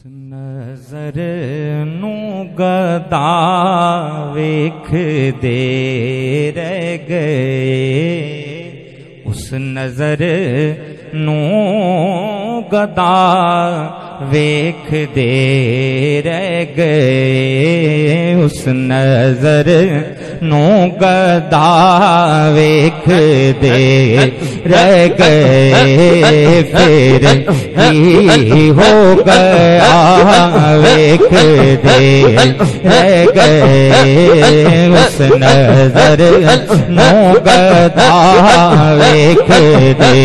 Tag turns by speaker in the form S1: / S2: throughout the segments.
S1: نظر نو گدا ویکھ دے رہ گئے، اس نظر نو گدا ویکھ دے رہ گئے، اس نظر نو گدا ویکھ دے رہ گئے، پھر ہی ہو گیا ویکھ دے رہ گئے، اس نظر نو گدا ویکھ دے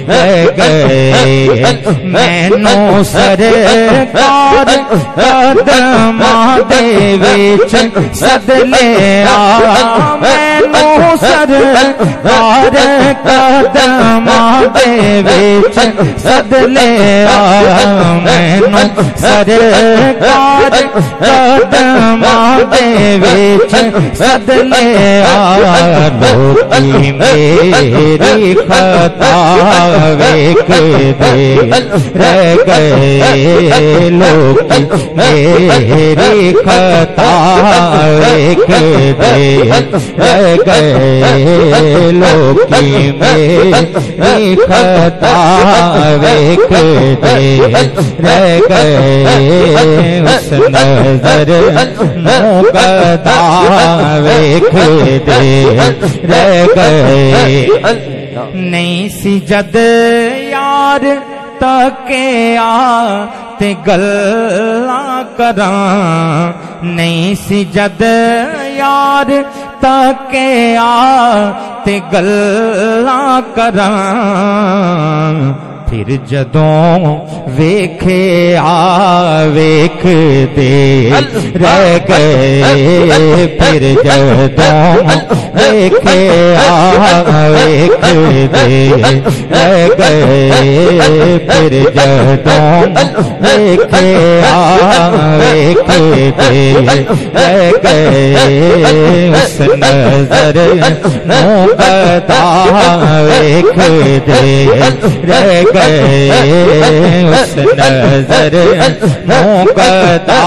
S1: رہ گئے، مینوں سرکار قدماں دے وچ سد لیا، مینوں سرکار قدماں دے وچ سد لیا، مینوں سرکار قدماں دے وچ سد لیا، لوکی میری خطا ویکھ دے رہ گئے، لوکی میری خطا ویکھ دے رہ گئے، لوکی میری خطا ویکھ دے رہ گئے، اس نظر نو گدا ویکھ دے رہ گئے، نہیں سی جد یار تکیا تے گلاں کراں، نہیں سی جد یار تکیا تے گلاں کراں، پھر جدوں ویکھے ویکھ دے رہ گئے، پھر جدوں ویکھے ویکھ دے رہ گئے، پھر جدوں ویکھے ویکھ دے رہ گئے، اس نظر نو گدا ویکھ دے رہ گئے، اس نظر نو گدا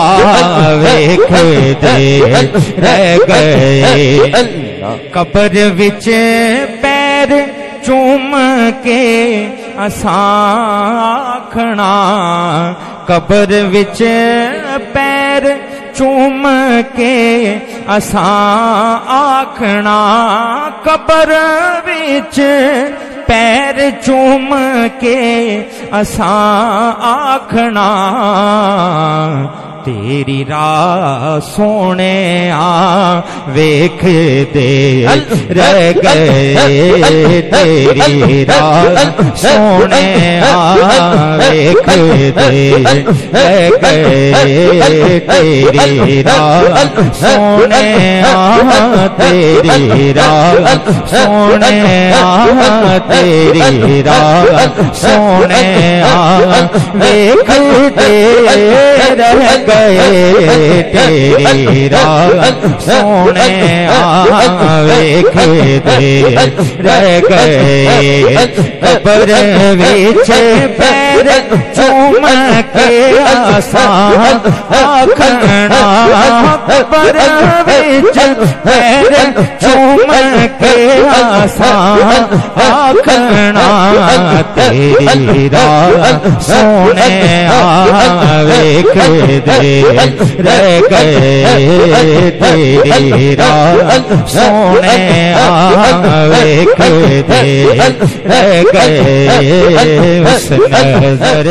S1: ویکھ دے رہ گئے، قبر وچ پیر چوم کے اساں آکھنا، قبر وچ پیر چوم کے اساں آکھنا، قبر وچ پیر چوم کے اساں آکھنا، تیری راہ سونے ویکھ دے رہ گئے، تیری راہ سونے ویکھ دے رہ گئے، تیری راہ سونے تیری راہ سونے تیری راہ سونے ویکھ دے رہ گئے، تیری راہ سونے ویکھ دے رہ گئے، قبر وچ پیر چوم کے اساں آکھنا، قبر وچ پیر چوم کے اساں آکھنا، تیری راہ سونے ویکھ دے رہ گئے، تیری راہ سونے ویکھ دے رہ گئے، اس نظر